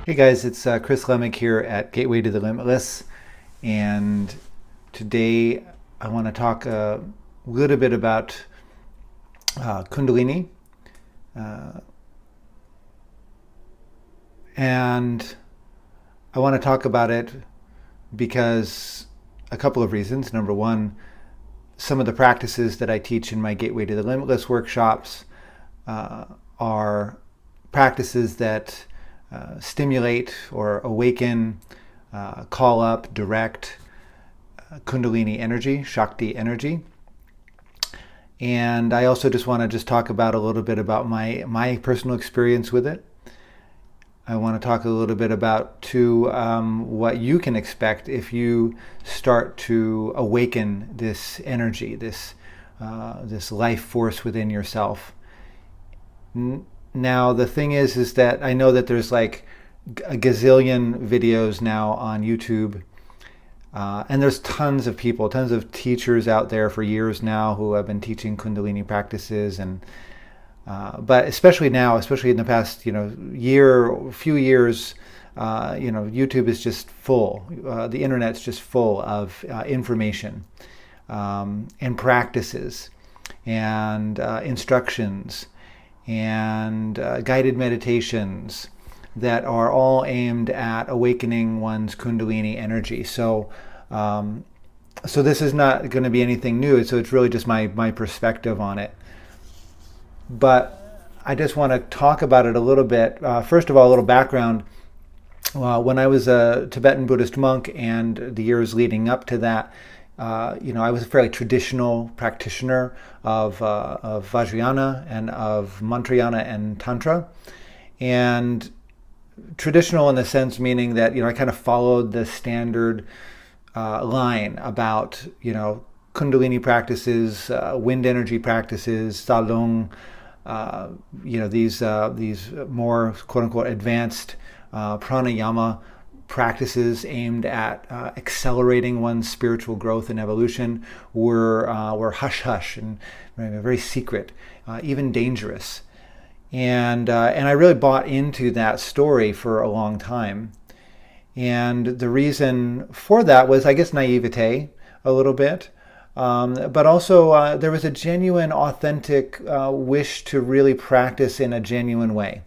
Hey guys, it's Chris Lemig here at Gateway to the Limitless, and today I want to talk a little bit about Kundalini, uh, and I want to talk about it because a couple of reasons. Number one, some of the practices that I teach in my Gateway to the Limitless workshops uh, are practices that stimulate or awaken, call up, direct Kundalini energy, Shakti energy. And I also just want to talk about a little bit about my personal experience with it. I want to talk a little bit about too what you can expect if you start to awaken this energy, this life force within yourself. Now the thing is that I know that there's like a gazillion videos now on YouTube, and there's tons of people, tons of teachers out there for years now who have been teaching Kundalini practices, and but especially now, especially in the past, few years, YouTube is just full. The internet's just full of information and practices and instructions and guided meditations that are all aimed at awakening one's Kundalini energy. So this is not going to be anything new. So it's really just my perspective on it. But I just want to talk about it a little bit. First of all, a little background. When I was a Tibetan Buddhist monk and the years leading up to that, I was a fairly traditional practitioner of Vajrayana and of Mantrayana and Tantra. And traditional in the sense meaning that, I kind of followed the standard line about, Kundalini practices, wind energy practices, Salung, these more quote unquote advanced pranayama practices aimed at accelerating one's spiritual growth and evolution were hush hush and very secret, even dangerous. And I really bought into that story for a long time. And the reason for that was, I guess, naivete a little bit. But also there was a genuine, authentic wish to really practice in a genuine way,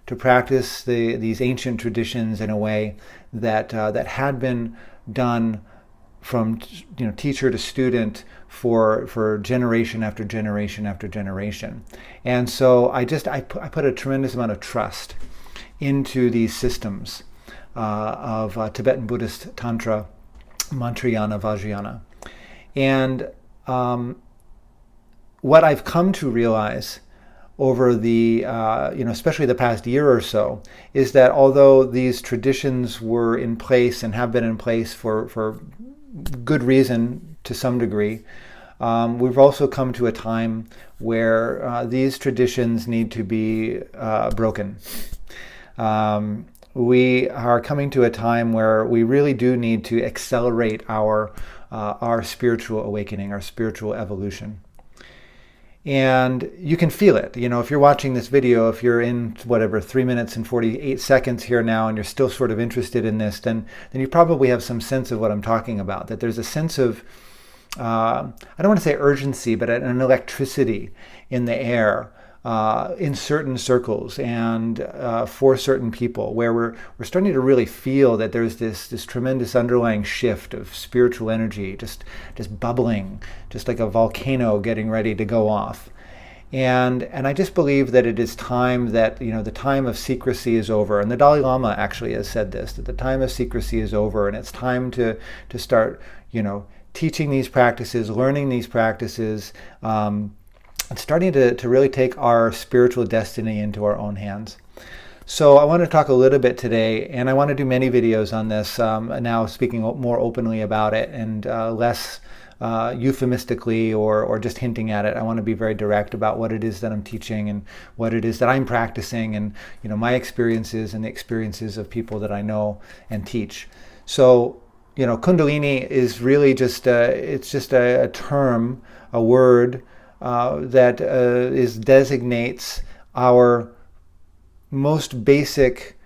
to practice these ancient traditions in a way that had been done from teacher to student for generation after generation after generation. And so I put a tremendous amount of trust into these systems of Tibetan Buddhist Tantra, Mantrayana, Vajrayana. And what I've come to realize over the, especially the past year or so, is that although these traditions were in place and have been in place for good reason to some degree, we've also come to a time where these traditions need to be broken. We are coming to a time where we really do need to accelerate our spiritual awakening, our spiritual evolution. And you can feel it. If you're watching this video, if you're in 3 minutes and 48 seconds here now, and you're still sort of interested in this, then you probably have some sense of what I'm talking about. That there's a sense of, I don't want to say urgency, but an electricity in the air in certain circles and for certain people, where we're starting to really feel that there's this tremendous underlying shift of spiritual energy just bubbling, just like a volcano getting ready to go off. And I just believe that it is time that, the time of secrecy is over. And the Dalai Lama actually has said this, that the time of secrecy is over, and it's time to start, teaching these practices, learning these practices, and starting to really take our spiritual destiny into our own hands. So I want to talk a little bit today, and I want to do many videos on this, now speaking more openly about it and less euphemistically or just hinting at it. I want to be very direct about what it is that I'm teaching and what it is that I'm practicing, and my experiences and the experiences of people that I know and teach. So Kundalini is really just a term, a word that designates our most basic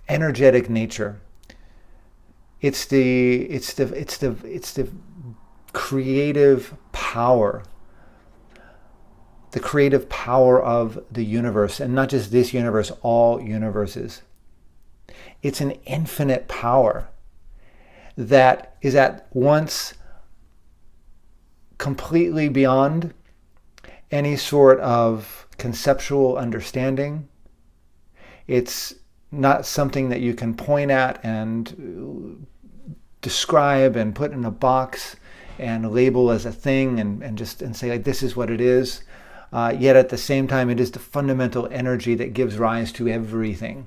energetic nature. It's the creative power, the creative power of the universe, and not just this universe, all universes. It's an infinite power that is at once completely beyond any sort of conceptual understanding. It's not something that you can point at and describe and put in a box and label as a thing and say, like, this is what it is. Yet at the same time, it is the fundamental energy that gives rise to everything,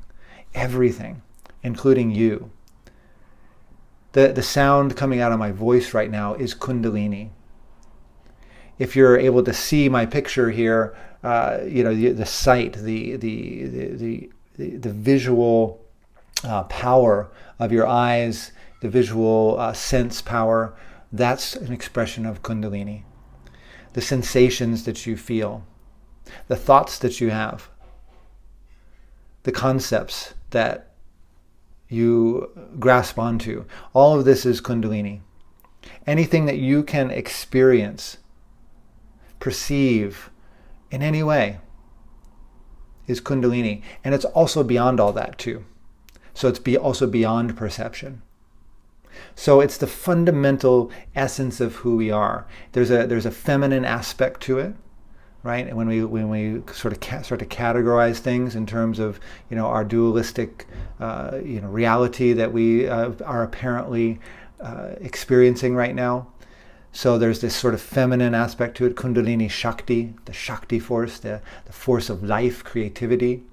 including you. The sound coming out of my voice right now is Kundalini. If you're able to see my picture here, the sight, the visual power of your eyes, the visual sense power, that's an expression of Kundalini. The sensations that you feel, the thoughts that you have, the concepts that you grasp onto, all of this is Kundalini. Anything that you can experience, perceive in any way is Kundalini. And it's also beyond all that too. So it's also beyond perception. So it's the fundamental essence of who we are. There's a feminine aspect to it, right? And when we sort of start to categorize things in terms of our dualistic reality that we are apparently experiencing right now. So there's this sort of feminine aspect to it, Kundalini Shakti, the Shakti force, the force of life, creativity,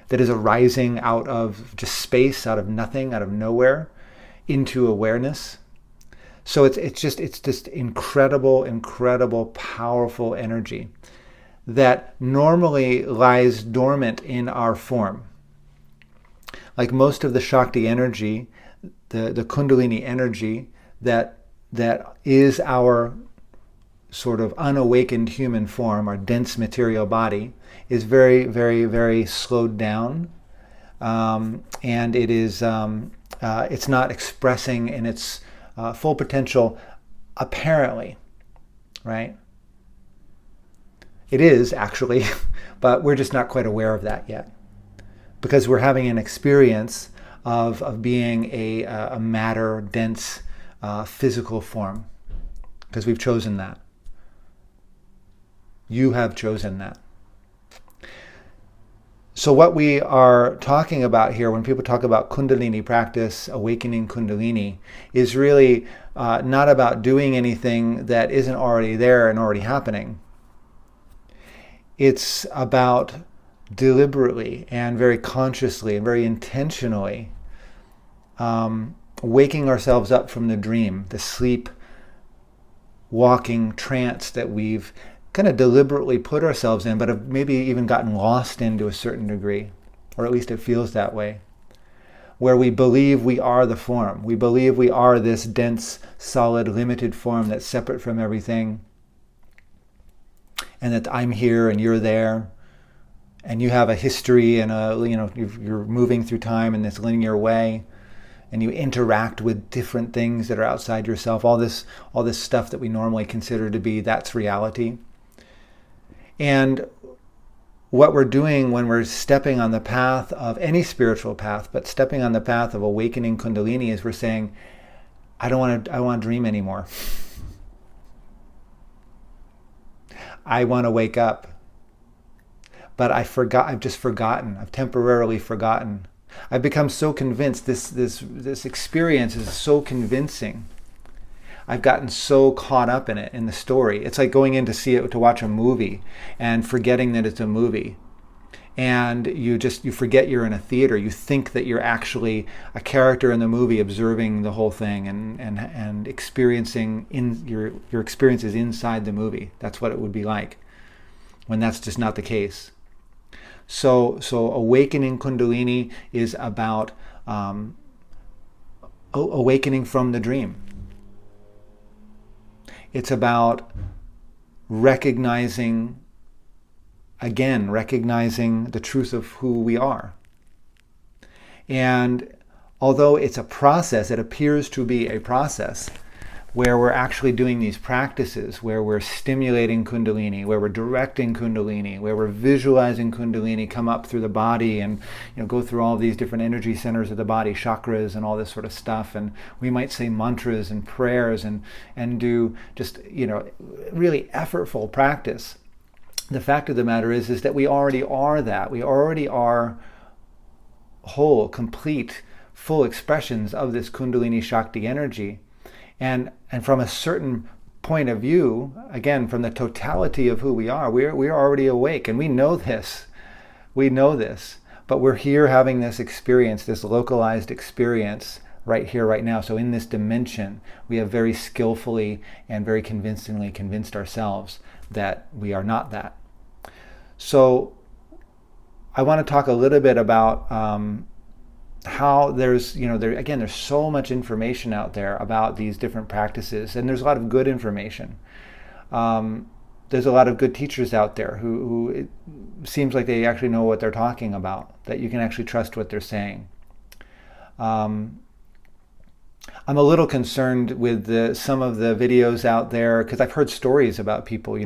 that is arising out of just space, out of nothing, out of nowhere, into awareness. So it's just incredible, powerful energy that normally lies dormant in our form. Like most of the Shakti energy, the Kundalini energy that is our sort of unawakened human form, our dense material body, is very, very, very slowed down, and it is it's not expressing in its full potential, apparently, right? It is actually, but we're just not quite aware of that yet, because we're having an experience of being a matter, dense, physical form, because we've chosen that. You have chosen that. So what we are talking about here, when people talk about Kundalini practice, awakening Kundalini, is really not about doing anything that isn't already there and already happening. It's about deliberately and very consciously and very intentionally waking ourselves up from the dream, the sleep walking trance that we've kind of deliberately put ourselves in, but have maybe even gotten lost in to a certain degree, or at least it feels that way, where we believe we are the form. We believe we are this dense, solid, limited form that's separate from everything, and that I'm here and you're there, and you have a history and you're moving through time in this linear way, and you interact with different things that are outside yourself. All this stuff that we normally consider to be, that's reality. And what we're doing when we're stepping on the path of any spiritual path, but stepping on the path of awakening Kundalini, is we're saying, I don't want to dream anymore. I want to wake up. But I've just forgotten. I've temporarily forgotten. I've become so convinced. This experience is so convincing. I've gotten so caught up in it, in the story. It's like going in to watch a movie and forgetting that it's a movie. And you forget you're in a theater. You think that you're actually a character in the movie, observing the whole thing and experiencing your experiences inside the movie. That's what it would be like, when that's just not the case. So awakening Kundalini is about awakening from the dream. It's about recognizing again, recognizing the truth of who we are. And although it's a process, it appears to be a process where we're actually doing these practices, where we're stimulating Kundalini, where we're directing Kundalini, where we're visualizing Kundalini come up through the body and go through all these different energy centers of the body, chakras and all this sort of stuff. And we might say mantras and prayers and do just really effortful practice. The fact of the matter is that we already are that. We already are whole, complete, full expressions of this Kundalini Shakti energy. And from a certain point of view, again, from the totality of who we are, we're already awake, and we know this. We know this, but we're here having this experience, this localized experience right here, right now. So in this dimension, we have very skillfully and very convincingly convinced ourselves that we are not that. So I want to talk a little bit about how there's so much information out there about these different practices, and there's a lot of good information. There's a lot of good teachers out there who it seems like they actually know what they're talking about, that you can actually trust what they're saying. I'm a little concerned with some of the videos out there, because I've heard stories about people,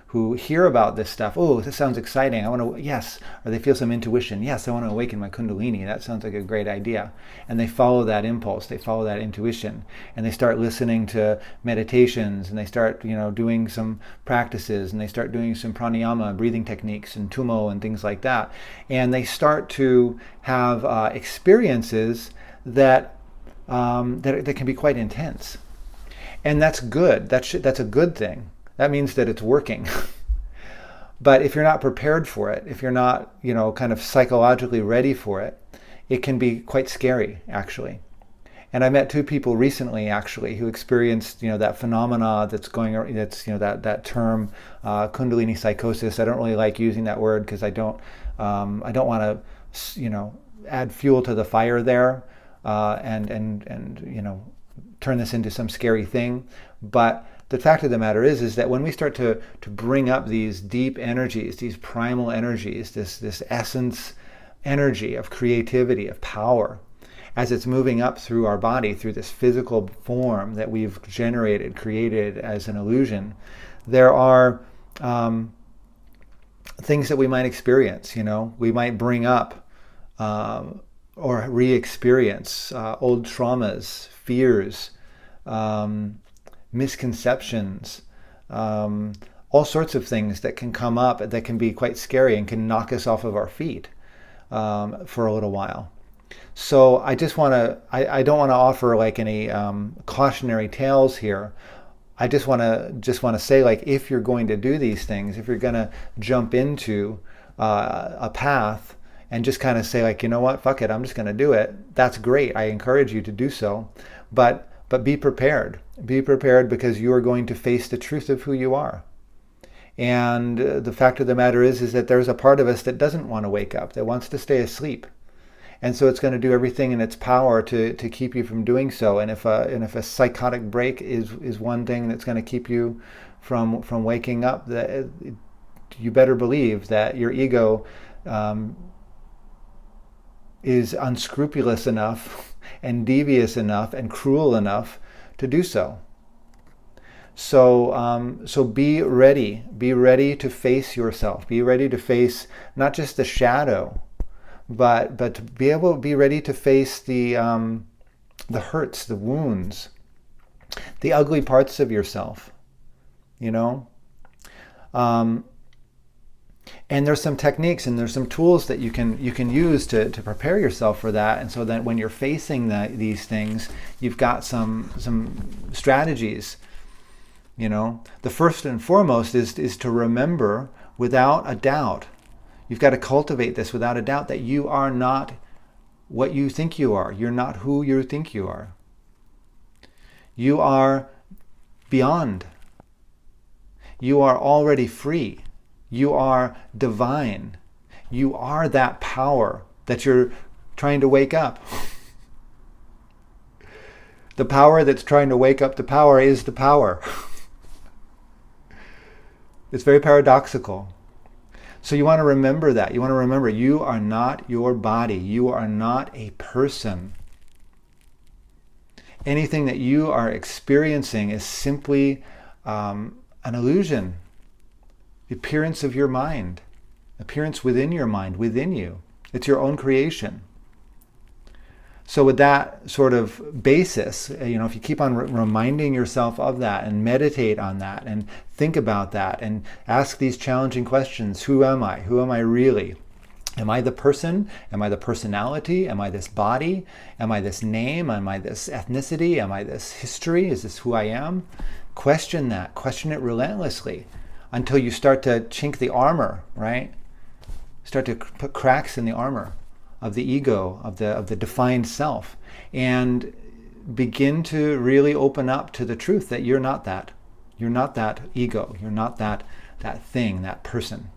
who hear about this stuff. Oh, this sounds exciting. I want to, yes. Or they feel some intuition. Yes, I want to awaken my Kundalini. That sounds like a great idea. And they follow that impulse. They follow that intuition. And they start listening to meditations, and they start, doing some practices, and they start doing some pranayama, breathing techniques, and tumo, and things like that. And they start to have experiences that can be quite intense. And that's good. That's a good thing. That means that it's working. But if you're not prepared for it, if you're not, kind of psychologically ready for it, it can be quite scary, actually. And I met two people recently, actually, who experienced, that phenomena that's that term, Kundalini psychosis. I don't really like using that word because I don't want to, add fuel to the fire there. And turn this into some scary thing. But the fact of the matter is that when we start to bring up these deep energies, these primal energies, this essence energy of creativity, of power, as it's moving up through our body, through this physical form that we've created as an illusion, there are things that we might experience. We might bring up or re-experience old traumas, fears, misconceptions, all sorts of things that can come up that can be quite scary and can knock us off of our feet for a little while. So I don't want to offer like any cautionary tales here. I just want to say, like, if you're going to do these things, if you're going to jump into a path and just kind of say, like, you know what, fuck it, I'm just going to do it. That's great. I encourage you to do so. But be prepared. Be prepared, because you are going to face the truth of who you are. And the fact of the matter is that there's a part of us that doesn't want to wake up, that wants to stay asleep. And so it's going to do everything in its power to keep you from doing so. And if a psychotic break is one thing that's going to keep you from waking up, that you better believe that your ego is unscrupulous enough and devious enough and cruel enough to do so. So be ready. Be ready to face yourself. Be ready to face not just the shadow, but to be ready to face the hurts, the wounds, the ugly parts of yourself. And there's some techniques and there's some tools that you can use to prepare yourself for that. And so that when you're facing these things, you've got some strategies. The first and foremost is to remember without a doubt. You've got to cultivate this without a doubt, that you are not what you think you are. You're not who you think you are. You are beyond. You are already free. You are divine. You are that power that you're trying to wake up. The power that's trying to wake up the power is the power. It's very paradoxical. So you want to remember that. You want to remember you are not your body. You are not a person. Anything that you are experiencing is simply an illusion, the appearance of your mind, appearance within your mind, within you. It's your own creation. So with that sort of basis, if you keep on reminding yourself of that and meditate on that and think about that and ask these challenging questions, who am I? Who am I really? Am I the person? Am I the personality? Am I this body? Am I this name? Am I this ethnicity? Am I this history? Is this who I am? Question that. Question it relentlessly until you start to chink the armor, right? Start to put cracks in the armor of the ego, of the defined self, and begin to really open up to the truth that you're not that. You're not that ego. You're not that thing, that person.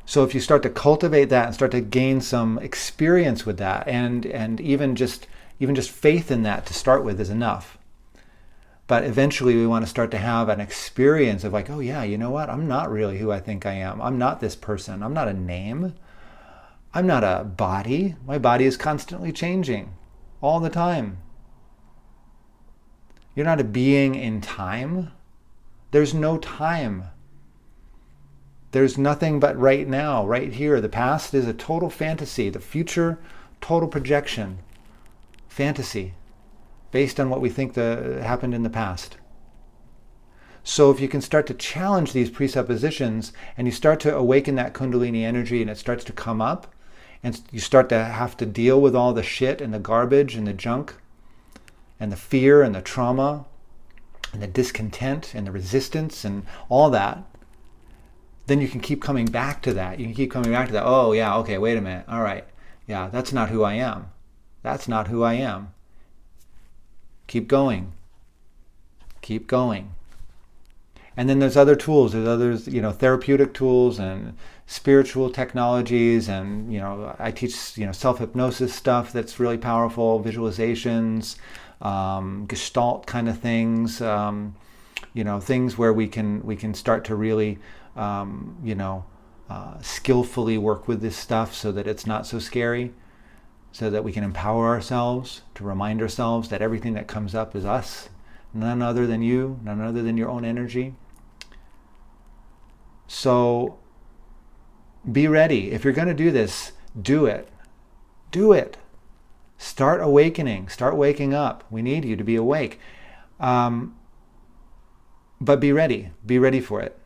So if you start to cultivate that and start to gain some experience with that, and even just faith in that to start with is enough. But eventually we want to start to have an experience of like, oh yeah, you know what? I'm not really who I think I am. I'm not this person. I'm not a name. I'm not a body. My body is constantly changing all the time. You're not a being in time. There's no time. There's nothing but right now, right here. The past is a total fantasy. The future, total projection. Fantasy, based on what we think happened in the past. So if you can start to challenge these presuppositions and you start to awaken that Kundalini energy and it starts to come up, and you start to have to deal with all the shit and the garbage and the junk and the fear and the trauma and the discontent and the resistance and all that, then you can keep coming back to that. You can keep coming back to that. Oh yeah, okay, wait a minute. All right. Yeah, that's not who I am. That's not who I am. Keep going. Keep going. And then there's other tools. There's others, therapeutic tools and spiritual technologies, and I teach self-hypnosis stuff that's really powerful, visualizations, Gestalt kind of things, things where we can start to really skillfully work with this stuff so that it's not so scary, so that we can empower ourselves to remind ourselves that everything that comes up is us, none other than you, none other than your own energy. So be ready. If you're going to do this, do it. Do it. Start awakening. Start waking up. We need you to be awake. But be ready. Be ready for it.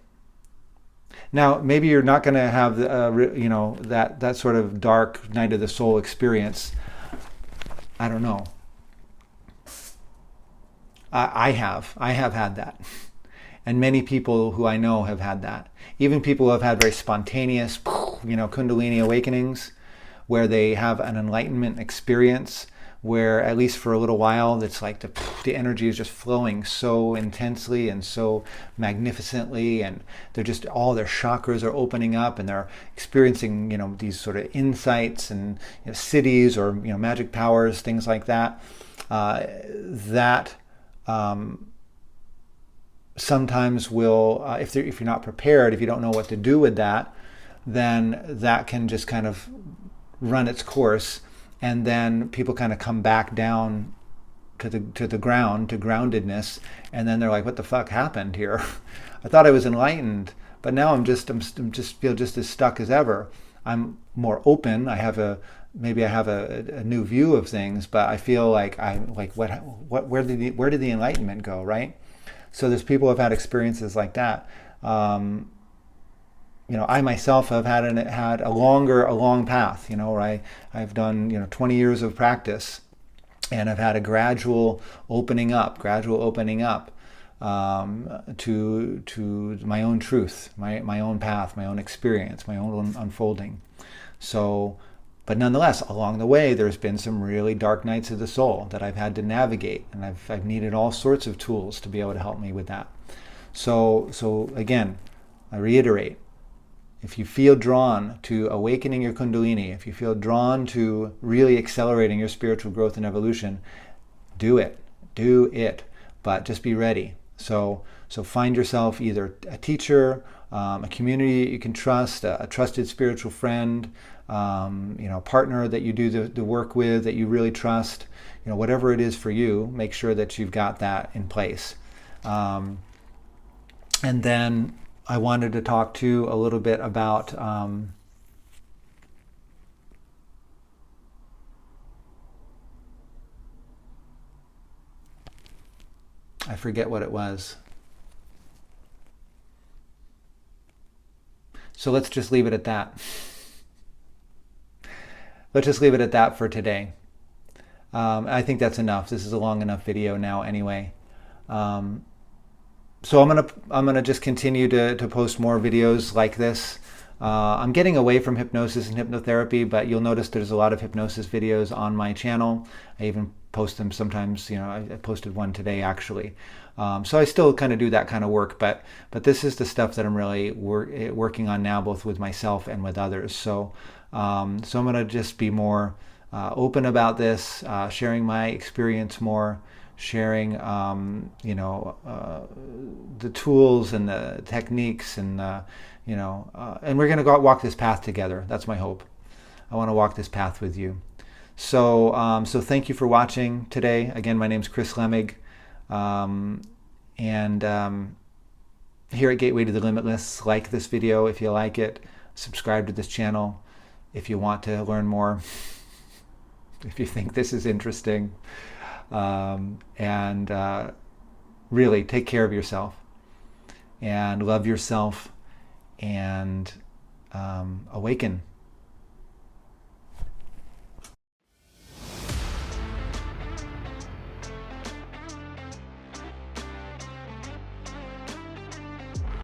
Now, maybe you're not going to have that sort of dark night of the soul experience. I don't know. I have had that. And many people who I know have had that. Even people who have had very spontaneous, Kundalini awakenings, where they have an enlightenment experience, where at least for a little while, it's like the energy is just flowing so intensely and so magnificently, and they're just, all their chakras are opening up, and they're experiencing, these sort of insights and cities or magic powers, things like that. Sometimes will, if you're not prepared, if you don't know what to do with that, then that can just kind of run its course, and then people kind of come back down to the ground, to groundedness, and then they're like, what the fuck happened here? I thought I was enlightened, but now I'm just feel just as stuck as ever. I'm more open. Maybe I have a new view of things, but I feel like where did the enlightenment go, right? So there's people who have had experiences like that. I myself have had a long path, where I've done 20 years of practice, and I've had a gradual opening up to my own truth, my own path, my own experience, my own unfolding. So, but nonetheless, along the way, there's been some really dark nights of the soul that I've had to navigate, and I've needed all sorts of tools to be able to help me with that. So again, I reiterate, if you feel drawn to awakening your Kundalini, if you feel drawn to really accelerating your spiritual growth and evolution, do it. But just be ready. So find yourself either a teacher, a community you can trust, a trusted spiritual friend, partner that you do the work with that you really trust. Whatever it is for you, make sure that you've got that in place. And then I wanted to talk to you a little bit about I forget what it was. So let's just leave it at that. Let's just leave it at that for today. I think that's enough. This is a long enough video now anyway. So I'm gonna just continue to post more videos like this. I'm getting away from hypnosis and hypnotherapy, but you'll notice there's a lot of hypnosis videos on my channel. I even post them sometimes. I posted one today actually. So I still kind of do that kind of work, but this is the stuff that I'm really working on now, both with myself and with others. So I'm gonna just be more open about this, sharing my experience more, sharing the tools and the techniques and and we're going to go walk this path together. That's my hope. I want to walk this path with you. So thank you for watching today. Again, my name's Chris Lemig, and here at Gateway to the Limitless, like this video if you like it, subscribe to this channel if you want to learn more, if you think this is interesting, and really take care of yourself and love yourself and awaken